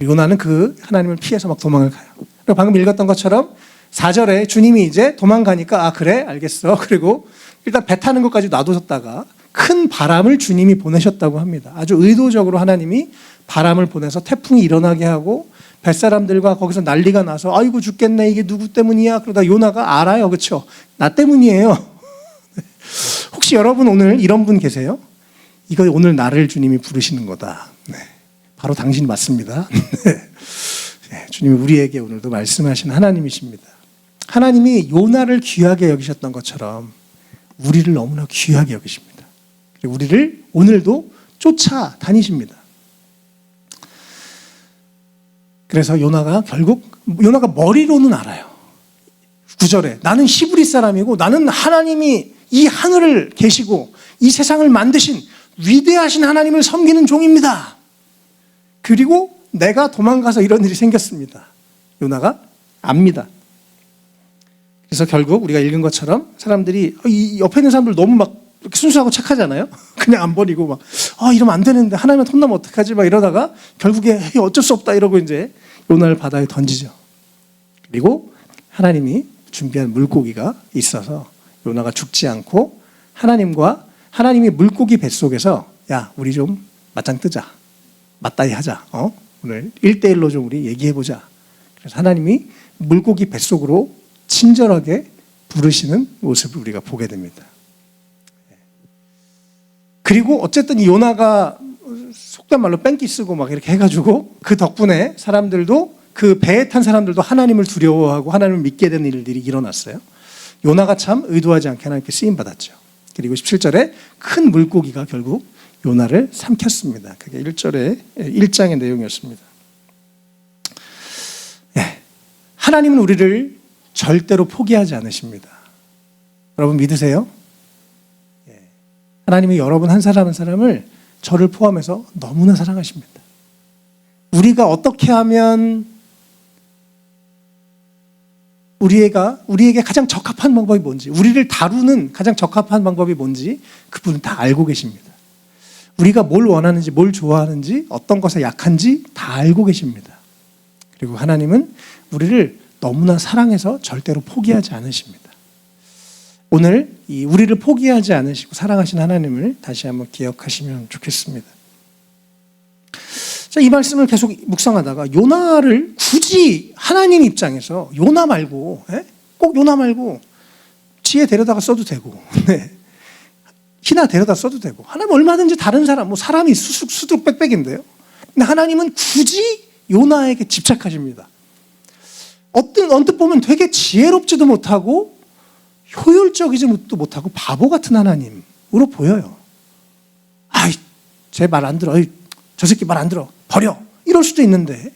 요나는 그 하나님을 피해서 막 도망을 가요. 그리고 방금 읽었던 것처럼 4절에 주님이 이제 도망가니까 아 그래 알겠어. 그리고 일단 배 타는 것까지 놔두셨다가 큰 바람을 주님이 보내셨다고 합니다. 아주 의도적으로 하나님이 바람을 보내서 태풍이 일어나게 하고 뱃사람들과 거기서 난리가 나서 아이고 죽겠네 이게 누구 때문이야. 그러다 요나가 알아요. 그렇죠? 나 때문이에요. 혹시 여러분 오늘 이런 분 계세요? 이거 오늘 나를 주님이 부르시는 거다. 네, 바로 당신 맞습니다. 네, 주님이 우리에게 오늘도 말씀하시는 하나님이십니다. 하나님이 요나를 귀하게 여기셨던 것처럼 우리를 너무나 귀하게 여기십니다. 그리고 우리를 오늘도 쫓아다니십니다. 그래서 요나가 머리로는 알아요. 9절에 나는 히브리 사람이고 나는 하나님이 이 하늘을 계시고 이 세상을 만드신 위대하신 하나님을 섬기는 종입니다. 그리고 내가 도망가서 이런 일이 생겼습니다. 요나가 압니다. 그래서 결국 우리가 읽은 것처럼 사람들이 이 옆에 있는 사람들 너무 막 이렇게 순수하고 착하잖아요. 그냥 안 버리고 막 이러면 안 되는데 하나님한테 혼나면 어떡하지 막 이러다가 결국에 어쩔 수 없다 이러고 이제 요나를 바다에 던지죠. 그리고 하나님이 준비한 물고기가 있어서 요나가 죽지 않고 하나님이 물고기 뱃속에서 야 우리 좀 맞짱 뜨자. 맞다이 하자. 오늘 1대1로 좀 우리 얘기해보자. 그래서 하나님이 물고기 뱃속으로 친절하게 부르시는 모습을 우리가 보게 됩니다. 그리고 어쨌든 이 요나가 속된 말로 뺑기 쓰고 막 이렇게 해가지고 그 덕분에 사람들도 그 배에 탄 사람들도 하나님을 두려워하고 하나님을 믿게 되는 일들이 일어났어요. 요나가 참 의도하지 않게 하나님께 쓰임받았죠. 그리고 17절에 큰 물고기가 결국 요나를 삼켰습니다. 그게 1장의 내용이었습니다. 네. 하나님은 우리를 절대로 포기하지 않으십니다. 여러분 믿으세요? 네. 하나님이 여러분 한 사람 한 사람을 저를 포함해서 너무나 사랑하십니다. 우리가 어떻게 하면 우리에게 가장 적합한 방법이 뭔지, 우리를 다루는 가장 적합한 방법이 뭔지 그분은 다 알고 계십니다. 우리가 뭘 원하는지, 뭘 좋아하는지, 어떤 것에 약한지 다 알고 계십니다. 그리고 하나님은 우리를 너무나 사랑해서 절대로 포기하지 않으십니다. 오늘 우리를 포기하지 않으시고 사랑하신 하나님을 다시 한번 기억하시면 좋겠습니다. 자, 이 말씀을 계속 묵상하다가 요나를 굳이 하나님 입장에서 요나 말고 꼭 요나 말고 지혜 데려다가 써도 되고 네. 희나 데려다 써도 되고 하나님 얼마든지 다른 사람 사람이 수두룩 빽빽인데요. 근데 하나님은 굳이 요나에게 집착하십니다. 언뜻 보면 되게 지혜롭지도 못하고 효율적이지도 못하고 바보 같은 하나님으로 보여요. 쟤 말 안 들어. 저 새끼 말 안 들어. 버려. 이럴 수도 있는데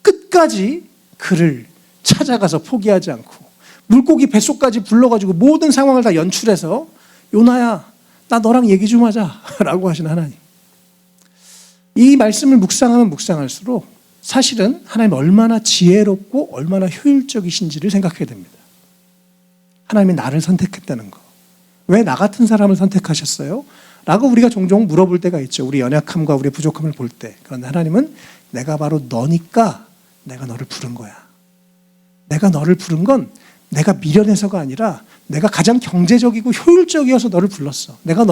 끝까지 그를 찾아가서 포기하지 않고 물고기 뱃속까지 불러가지고 모든 상황을 다 연출해서 요나야 나 너랑 얘기 좀 하자 라고 하시는 하나님. 이 말씀을 묵상하면 묵상할수록 사실은 하나님 얼마나 지혜롭고 얼마나 효율적이신지를 생각하게 됩니다. 하나님이 나를 선택했다는 거. 왜 나 같은 사람을 선택하셨어요? 라고 우리가 종종 물어볼 때가 있죠. 우리 연약함과 우리 부족함을 볼 때. 그런데 하나님은 내가 바로 너니까 내가 너를 부른 거야. 내가 너를 부른 건 내가 미련해서가 아니라 내가 가장 경제적이고 효율적이어서 너를 불렀어. 내가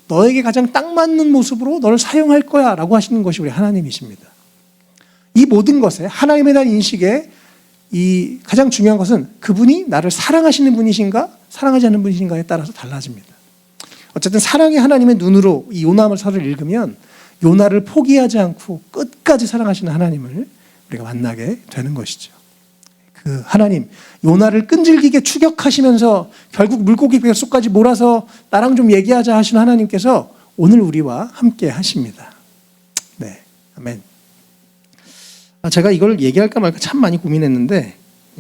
너에게 가장 딱 맞는 모습으로 너를 사용할 거야 라고 하시는 것이 우리 하나님이십니다. 이 모든 것에 하나님에 대한 인식에 이 가장 중요한 것은 그분이 나를 사랑하시는 분이신가 사랑하지 않는 분이신가에 따라서 달라집니다. 어쨌든 사랑의 하나님의 눈으로 이 요나서를 읽으면 요나를 포기하지 않고 끝까지 사랑하시는 하나님을 우리가 만나게 되는 것이죠. 그 하나님, 요나를 끈질기게 추격하시면서 결국 물고기 뱃속까지 몰아서 나랑 좀 얘기하자 하시는 하나님께서 오늘 우리와 함께 하십니다. 네, 아멘. 제가 이걸 얘기할까 말까 참 많이 고민했는데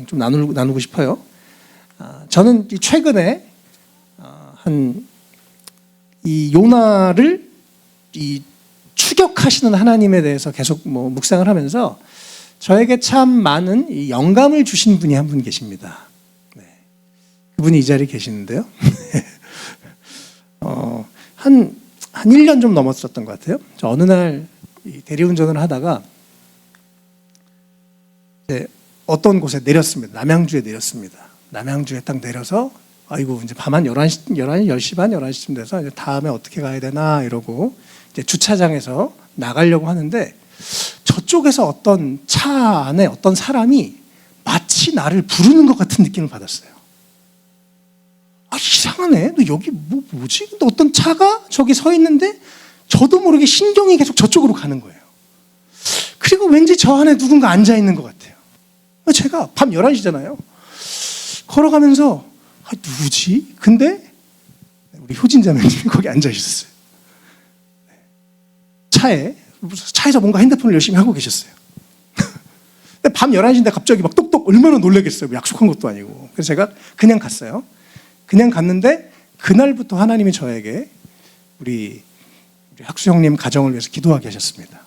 좀 나누고 싶어요. 저는 최근에 이 요나를 추격하시는 하나님에 대해서 계속 묵상을 하면서 저에게 참 많은 이 영감을 주신 분이 한 분 계십니다. 네. 그분이 이 자리에 계시는데요. 한 1년 좀 넘었었던 것 같아요. 저 어느 날 대리운전을 하다가 이제 어떤 곳에 내렸습니다. 남양주에 내렸습니다. 남양주에 딱 내려서 아이고 이제 밤 한 10시 반 11시쯤 돼서 이제 다음에 어떻게 가야 되나 이러고 이제 주차장에서 나가려고 하는데 저쪽에서 어떤 차 안에 어떤 사람이 마치 나를 부르는 것 같은 느낌을 받았어요. 아, 이상하네. 너 여기 뭐지? 근데 어떤 차가 저기 서 있는데 저도 모르게 신경이 계속 저쪽으로 가는 거예요. 그리고 왠지 저 안에 누군가 앉아 있는 것 같아요. 제가 밤 11시잖아요. 걸어가면서 아, 누구지? 근데 우리 효진 자매님이 거기 앉아 있었어요. 차에서 뭔가 핸드폰을 열심히 하고 계셨어요. 근데 밤 11시인데 갑자기 막 똑똑 얼마나 놀라겠어요. 약속한 것도 아니고. 그래서 제가 그냥 갔어요. 그냥 갔는데 그날부터 하나님이 저에게 우리 학수 형님 가정을 위해서 기도하게 하셨습니다.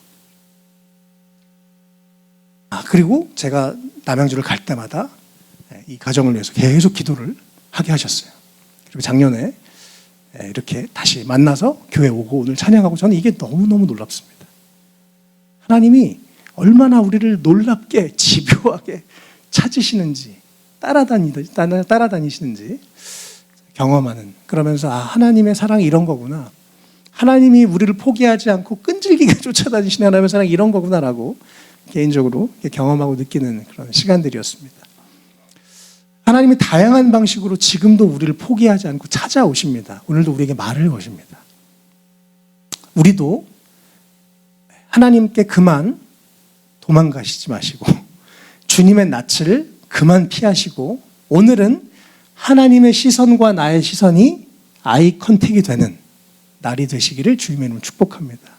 그리고 제가 남양주를 갈 때마다 이 가정을 위해서 계속 기도를 하게 하셨어요. 그리고 작년에 이렇게 다시 만나서 교회 오고 오늘 찬양하고 저는 이게 너무너무 놀랍습니다. 하나님이 얼마나 우리를 놀랍게 집요하게 찾으시는지 따라다니시는지 경험하는, 그러면서 하나님의 사랑이 이런 거구나, 하나님이 우리를 포기하지 않고 끈질기게 쫓아다니시는 하나님의 사랑이 이런 거구나라고 개인적으로 경험하고 느끼는 그런 시간들이었습니다. 하나님이 다양한 방식으로 지금도 우리를 포기하지 않고 찾아오십니다. 오늘도 우리에게 말을 거십니다. 우리도 하나님께 그만 도망가시지 마시고 주님의 낯을 그만 피하시고 오늘은 하나님의 시선과 나의 시선이 아이 컨택이 되는 날이 되시기를 주님의 이름으로 축복합니다.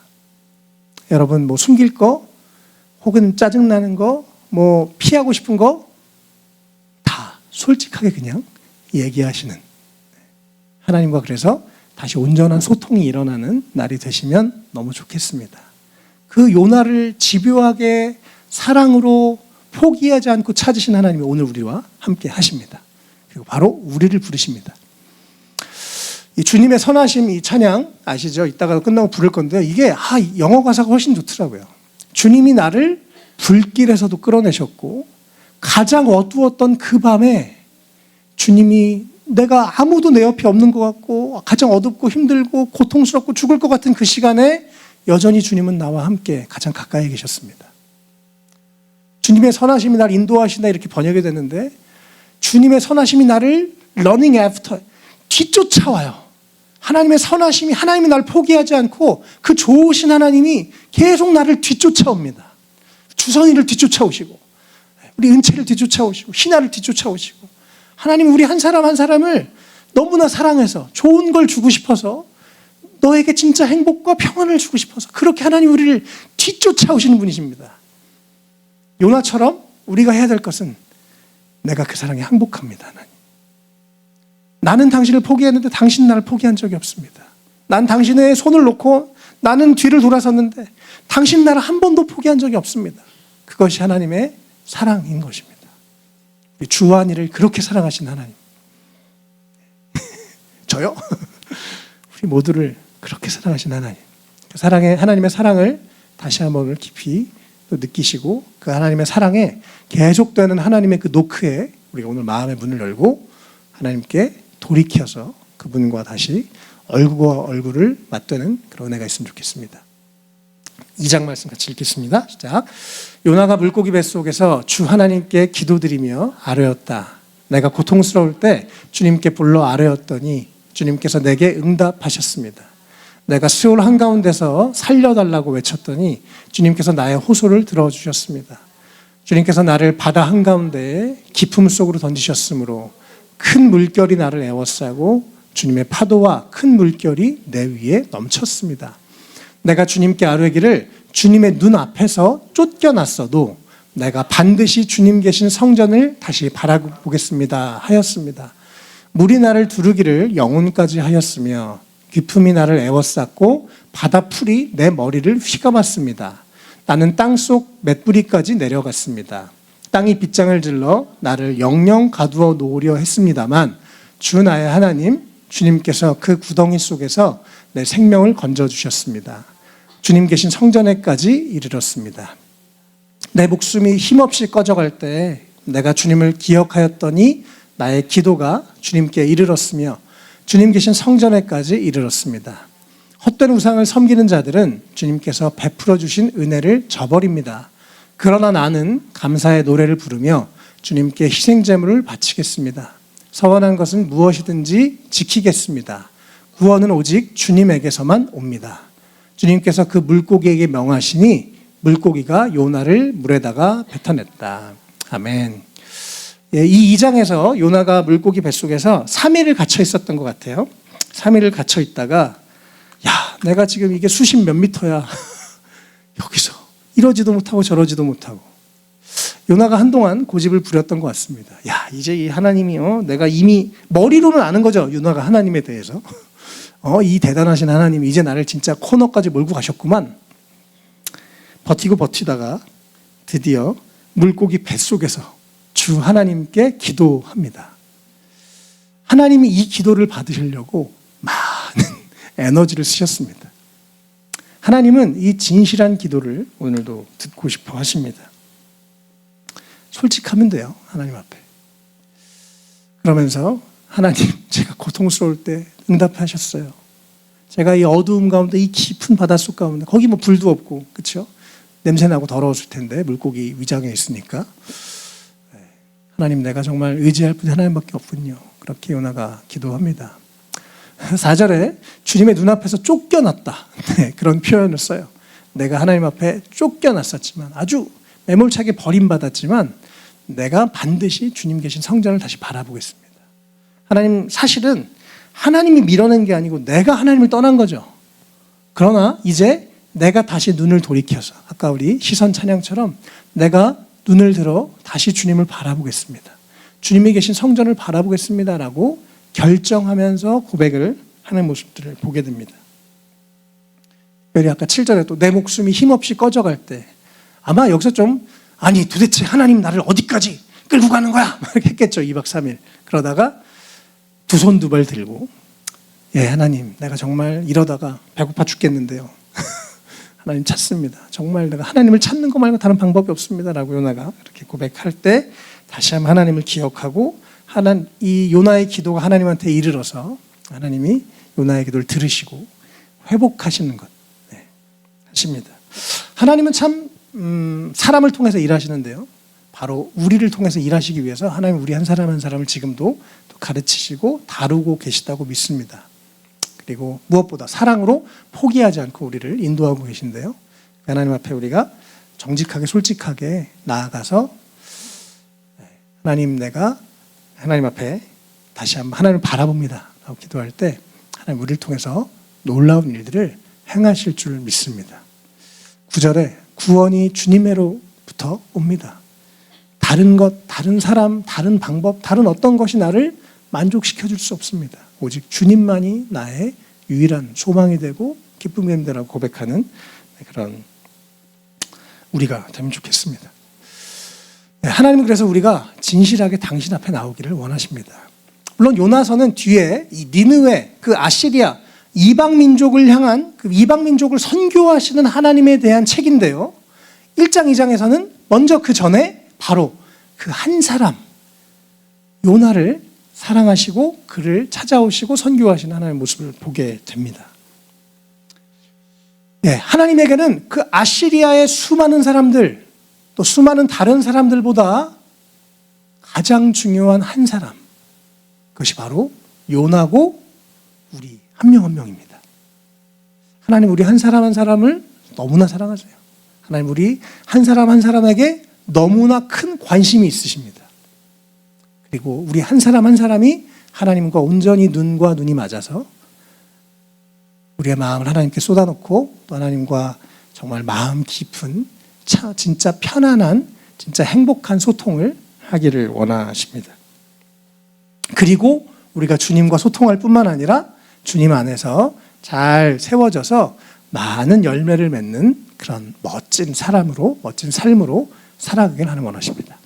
여러분 숨길 거 혹은 짜증나는 거 피하고 싶은 거 다 솔직하게 그냥 얘기하시는 하나님과 그래서 다시 온전한 소통이 일어나는 날이 되시면 너무 좋겠습니다. 그 요나를 집요하게 사랑으로 포기하지 않고 찾으신 하나님이 오늘 우리와 함께 하십니다. 그리고 바로 우리를 부르십니다. 이 주님의 선하심 이 찬양 아시죠? 이따가 끝나고 부를 건데요. 이게 영어 가사가 훨씬 좋더라고요. 주님이 나를 불길에서도 끌어내셨고 가장 어두웠던 그 밤에 주님이 내가 아무도 내 옆에 없는 것 같고 가장 어둡고 힘들고 고통스럽고 죽을 것 같은 그 시간에 여전히 주님은 나와 함께 가장 가까이 계셨습니다. 주님의 선하심이 나를 인도하신다 이렇게 번역이 됐는데 주님의 선하심이 나를 running after 뒤쫓아와요. 하나님의 선하심이 하나님이 나를 포기하지 않고 그 좋으신 하나님이 계속 나를 뒤쫓아옵니다. 주선이를 뒤쫓아오시고 우리 은채를 뒤쫓아오시고 희나를 뒤쫓아오시고 하나님은 우리 한 사람 한 사람을 너무나 사랑해서 좋은 걸 주고 싶어서 너에게 진짜 행복과 평안을 주고 싶어서 그렇게 하나님 우리를 뒤쫓아오시는 분이십니다. 요나처럼 우리가 해야 될 것은 내가 그 사랑에 항복합니다. 하나님. 나는 당신을 포기했는데 당신 나를 포기한 적이 없습니다. 난 당신의 손을 놓고 나는 뒤를 돌아섰는데 당신 나를 한 번도 포기한 적이 없습니다. 그것이 하나님의 사랑인 것입니다. 주한이를 그렇게 사랑하신 하나님. 저요? 우리 모두를 그렇게 사랑하신 하나님. 그 하나님의 사랑을 다시 한번 깊이 또 느끼시고 그 하나님의 사랑에 계속되는 하나님의 그 노크에 우리가 오늘 마음의 문을 열고 하나님께 돌이켜서 그분과 다시 얼굴과 얼굴을 맞대는 그런 은혜가 있으면 좋겠습니다. 2장 말씀 같이 읽겠습니다. 시작. 요나가 물고기 뱃속에서 주 하나님께 기도드리며 아뢰었다. 내가 고통스러울 때 주님께 불러 아뢰었더니 주님께서 내게 응답하셨습니다. 내가 수올 한가운데서 살려달라고 외쳤더니 주님께서 나의 호소를 들어주셨습니다. 주님께서 나를 바다 한가운데에 깊음 속으로 던지셨으므로 큰 물결이 나를 에워싸고 주님의 파도와 큰 물결이 내 위에 넘쳤습니다. 내가 주님께 아뢰기를 주님의 눈 앞에서 쫓겨났어도 내가 반드시 주님 계신 성전을 다시 바라보겠습니다 하였습니다. 물이 나를 두르기를 영혼까지 하였으며 깊음이 나를 에워쌌고 바다풀이 내 머리를 휘감았습니다. 나는 땅속 맷뿌리까지 내려갔습니다. 땅이 빗장을 질러 나를 영영 가두어 놓으려 했습니다만 주 나의 하나님 주님께서 그 구덩이 속에서 내 생명을 건져주셨습니다. 주님 계신 성전에까지 이르렀습니다. 내 목숨이 힘없이 꺼져갈 때 내가 주님을 기억하였더니 나의 기도가 주님께 이르렀으며 주님 계신 성전에까지 이르렀습니다. 헛된 우상을 섬기는 자들은 주님께서 베풀어 주신 은혜를 저버립니다. 그러나 나는 감사의 노래를 부르며 주님께 희생제물을 바치겠습니다. 서원한 것은 무엇이든지 지키겠습니다. 구원은 오직 주님에게서만 옵니다. 주님께서 그 물고기에게 명하시니 물고기가 요나를 물에다가 뱉어냈다. 아멘. 이 2장에서 요나가 물고기 뱃속에서 3일을 갇혀 있었던 것 같아요. 3일을 갇혀 있다가 야, 내가 지금 이게 수십 몇 미터야. 여기서 이러지도 못하고 저러지도 못하고. 요나가 한동안 고집을 부렸던 것 같습니다. 야, 이제 이 하나님이 내가 이미 머리로는 아는 거죠. 요나가 하나님에 대해서. 이 대단하신 하나님이 이제 나를 진짜 코너까지 몰고 가셨구만. 버티고 버티다가 드디어 물고기 뱃속에서 주 하나님께 기도합니다. 하나님이 이 기도를 받으시려고 많은 에너지를 쓰셨습니다. 하나님은 이 진실한 기도를 오늘도 듣고 싶어 하십니다. 솔직하면 돼요, 하나님 앞에. 그러면서 하나님, 제가 고통스러울 때 응답하셨어요. 제가 이 어두움 가운데, 이 깊은 바닷속 가운데, 거기 뭐 불도 없고, 그렇죠? 냄새나고 더러웠을 텐데 물고기 위장에 있으니까. 하나님, 내가 정말 의지할 분이 하나님밖에 없군요. 그렇게 요나가 기도합니다. 4절에 주님의 눈앞에서 쫓겨났다. 네, 그런 표현을 써요. 내가 하나님 앞에 쫓겨났었지만, 아주 매몰차게 버림받았지만 내가 반드시 주님 계신 성전을 다시 바라보겠습니다. 하나님, 사실은 하나님이 밀어낸 게 아니고 내가 하나님을 떠난 거죠. 그러나 이제 내가 다시 눈을 돌이켜서 아까 우리 시선 찬양처럼 내가 눈을 들어 다시 주님을 바라보겠습니다. 주님이 계신 성전을 바라보겠습니다라고 결정하면서 고백을 하는 모습들을 보게 됩니다. 특별히 아까 7절에 또 내 목숨이 힘없이 꺼져갈 때 아마 여기서 좀 아니 도대체 하나님 나를 어디까지 끌고 가는 거야? 이렇게 했겠죠. 2박 3일. 그러다가 두 손 두 발 들고 예, 하나님, 내가 정말 이러다가 배고파 죽겠는데요. 하나님 찾습니다. 정말 내가 하나님을 찾는 거 말고 다른 방법이 없습니다라고 요나가 이렇게 고백할 때 다시 한번 하나님을 기억하고 이 요나의 기도가 하나님한테 이르러서 하나님이 요나의 기도를 들으시고 회복하시는 것 하십니다. 하나님은 참 사람을 통해서 일하시는데요. 바로 우리를 통해서 일하시기 위해서 하나님 우리 한 사람 한 사람을 지금도 가르치시고 다루고 계시다고 믿습니다. 그리고 무엇보다 사랑으로 포기하지 않고 우리를 인도하고 계신데요. 하나님 앞에 우리가 정직하게 솔직하게 나아가서 하나님, 내가 하나님 앞에 다시 한번 하나님을 바라봅니다 라고 기도할 때 하나님 우리를 통해서 놀라운 일들을 행하실 줄 믿습니다. 9절에 구원이 주님으로부터 옵니다. 다른 것, 다른 사람, 다른 방법, 다른 어떤 것이 나를 만족시켜 줄 수 없습니다. 오직 주님만이 나의 유일한 소망이 되고 기쁨이 된다라고 고백하는 그런 우리가 되면 좋겠습니다. 하나님은 그래서 우리가 진실하게 당신 앞에 나오기를 원하십니다. 물론 요나서는 뒤에 이 니느웨, 그 아시리아 이방 민족을 향한 그 이방 민족을 선교하시는 하나님에 대한 책인데요. 1장, 2장에서는 먼저 그 전에 바로 그 한 사람 요나를 사랑하시고 그를 찾아오시고 선교하시는 하나님의 모습을 보게 됩니다. 네, 하나님에게는 그 아시리아의 수많은 사람들 또 수많은 다른 사람들보다 가장 중요한 한 사람, 그것이 바로 요나고 우리 한 명 한 명입니다. 하나님 우리 한 사람 한 사람을 너무나 사랑하세요. 하나님 우리 한 사람 한 사람에게 너무나 큰 관심이 있으십니다. 그리고 우리 한 사람 한 사람이 하나님과 온전히 눈과 눈이 맞아서 우리의 마음을 하나님께 쏟아놓고 또 하나님과 정말 마음 깊은 진짜 편안한 진짜 행복한 소통을 하기를 원하십니다. 그리고 우리가 주님과 소통할 뿐만 아니라 주님 안에서 잘 세워져서 많은 열매를 맺는 그런 멋진 사람으로 멋진 삶으로 살아가길 하는 원하십니다.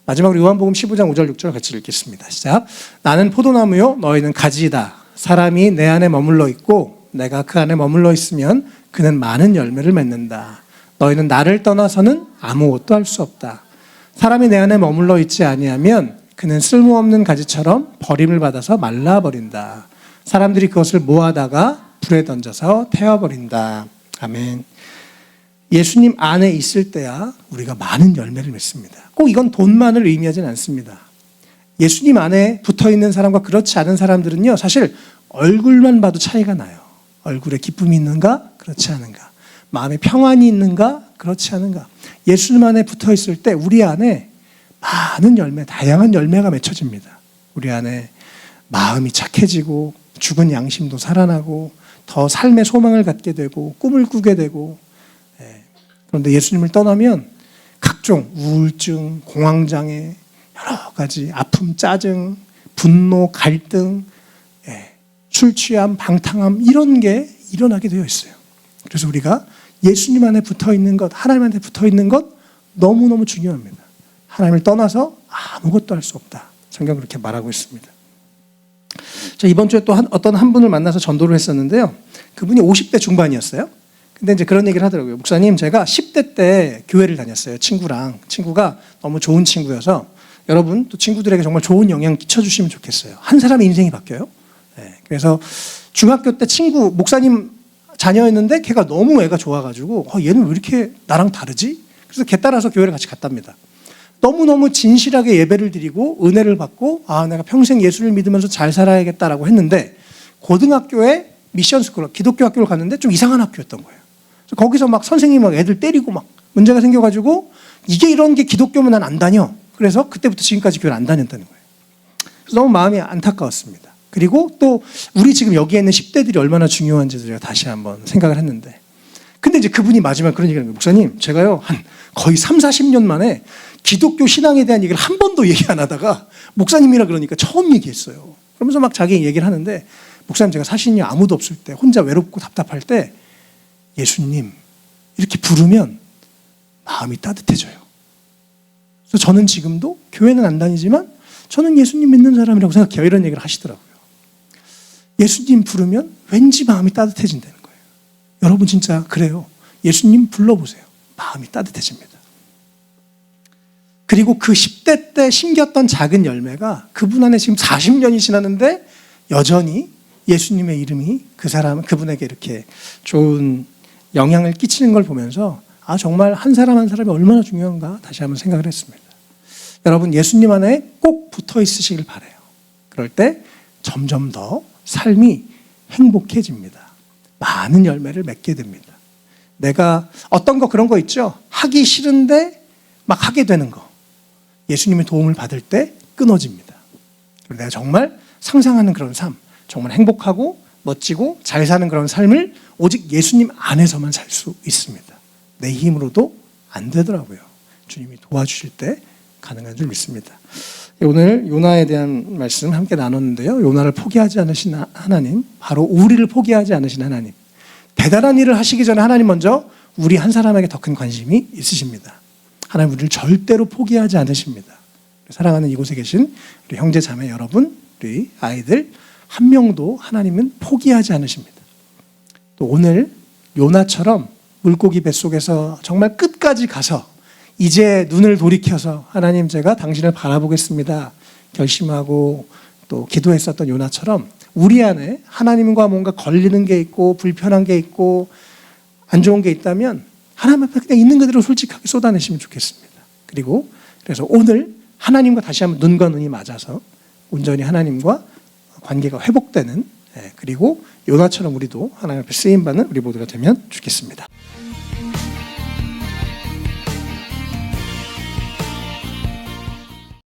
마지막으로 요한복음 15장 5절 6절 같이 읽겠습니다. 시작. 나는 포도나무요 너희는 가지이다. 사람이 내 안에 머물러 있고 내가 그 안에 머물러 있으면 그는 많은 열매를 맺는다. 너희는 나를 떠나서는 아무것도 할 수 없다. 사람이 내 안에 머물러 있지 아니하면 그는 쓸모없는 가지처럼 버림을 받아서 말라버린다. 사람들이 그것을 모아다가 불에 던져서 태워버린다. 아멘. 예수님 안에 있을 때야 우리가 많은 열매를 맺습니다. 꼭 이건 돈만을 의미하진 않습니다. 예수님 안에 붙어있는 사람과 그렇지 않은 사람들은요, 사실 얼굴만 봐도 차이가 나요. 얼굴에 기쁨이 있는가? 그렇지 않은가? 마음에 평안이 있는가? 그렇지 않은가? 예수님 안에 붙어있을 때 우리 안에 많은 열매, 다양한 열매가 맺혀집니다. 우리 안에 마음이 착해지고 죽은 양심도 살아나고 더 삶의 소망을 갖게 되고 꿈을 꾸게 되고, 그런데 예수님을 떠나면 각종 우울증, 공황장애, 여러 가지 아픔, 짜증, 분노, 갈등, 술 취함, 방탕함 이런 게 일어나게 되어 있어요. 그래서 우리가 예수님 안에 붙어있는 것, 하나님 안에 붙어있는 것 너무너무 중요합니다. 하나님을 떠나서 아무것도 할 수 없다. 성경은 그렇게 말하고 있습니다. 자, 이번 주에 또 어떤 한 분을 만나서 전도를 했었는데요. 그분이 50대 중반이었어요. 근데 이제 그런 얘기를 하더라고요. 목사님, 제가 10대 때 교회를 다녔어요. 친구가 너무 좋은 친구여서 여러분 또 친구들에게 정말 좋은 영향 끼쳐주시면 좋겠어요. 한 사람의 인생이 바뀌어요. 그래서 중학교 때 친구, 목사님 자녀였는데 걔가 너무 애가 좋아가지고 얘는 왜 이렇게 나랑 다르지? 그래서 걔 따라서 교회를 같이 갔답니다. 너무너무 진실하게 예배를 드리고 은혜를 받고 내가 평생 예수를 믿으면서 잘 살아야겠다라고 했는데 고등학교에 미션스쿨, 기독교 학교를 갔는데 좀 이상한 학교였던 거예요. 그래서 거기서 막 선생님이 막 애들 때리고 막 문제가 생겨가지고 이게 이런 게 기독교면 난 안 다녀. 그래서 그때부터 지금까지 교회를 안 다녔다는 거예요. 그래서 너무 마음이 안타까웠습니다. 그리고 또 우리 지금 여기에 있는 10대들이 얼마나 중요한지도 제가 다시 한번 생각을 했는데, 근데 이제 그분이 마지막에 그런 얘기를 하는 거예요. 목사님, 제가요 한 거의 30-40년 만에 기독교 신앙에 대한 얘기를 한 번도 얘기 안 하다가 목사님이라 그러니까 처음 얘기했어요. 그러면서 막 자기 얘기를 하는데, 목사님, 제가 사실은요 아무도 없을 때 혼자 외롭고 답답할 때 예수님 이렇게 부르면 마음이 따뜻해져요. 그래서 저는 지금도 교회는 안 다니지만 저는 예수님 믿는 사람이라고 생각해요. 이런 얘기를 하시더라고요. 예수님 부르면 왠지 마음이 따뜻해진다는 거예요. 여러분 진짜 그래요. 예수님 불러보세요. 마음이 따뜻해집니다. 그리고 그 10대 때 심겼던 작은 열매가 그분 안에 지금 40년이 지났는데 여전히 예수님의 이름이 그분에게 이렇게 좋은 영향을 끼치는 걸 보면서 정말 한 사람 한 사람이 얼마나 중요한가 다시 한번 생각을 했습니다. 여러분 예수님 안에 꼭 붙어 있으시길 바라요. 그럴 때 점점 더 삶이 행복해집니다. 많은 열매를 맺게 됩니다. 내가 어떤 거 그런 거 있죠? 하기 싫은데 막 하게 되는 거. 예수님의 도움을 받을 때 끊어집니다. 그리고 내가 정말 상상하는 그런 삶, 정말 행복하고 멋지고 잘 사는 그런 삶을 오직 예수님 안에서만 살 수 있습니다. 내 힘으로도 안 되더라고요. 주님이 도와주실 때 가능한 줄 믿습니다. 오늘 요나에 대한 말씀 함께 나눴는데요. 요나를 포기하지 않으신 하나님, 바로 우리를 포기하지 않으신 하나님. 대단한 일을 하시기 전에 하나님 먼저 우리 한 사람에게 더 큰 관심이 있으십니다. 하나님 우리를 절대로 포기하지 않으십니다. 사랑하는 이곳에 계신 우리 형제 자매 여러분, 우리 아이들 한 명도 하나님은 포기하지 않으십니다. 또 오늘 요나처럼 물고기 뱃속에서 정말 끝까지 가서 이제 눈을 돌이켜서 하나님 제가 당신을 바라보겠습니다 결심하고 또 기도했었던 요나처럼 우리 안에 하나님과 뭔가 걸리는 게 있고 불편한 게 있고 안 좋은 게 있다면 하나님 앞에 그냥 있는 그대로 솔직하게 쏟아내시면 좋겠습니다. 그래서 오늘 하나님과 다시 한번 눈과 눈이 맞아서 온전히 하나님과 관계가 회복되는, 그리고 요나처럼 우리도 하나님 앞에 쓰임받는 우리 모두가 되면 좋겠습니다.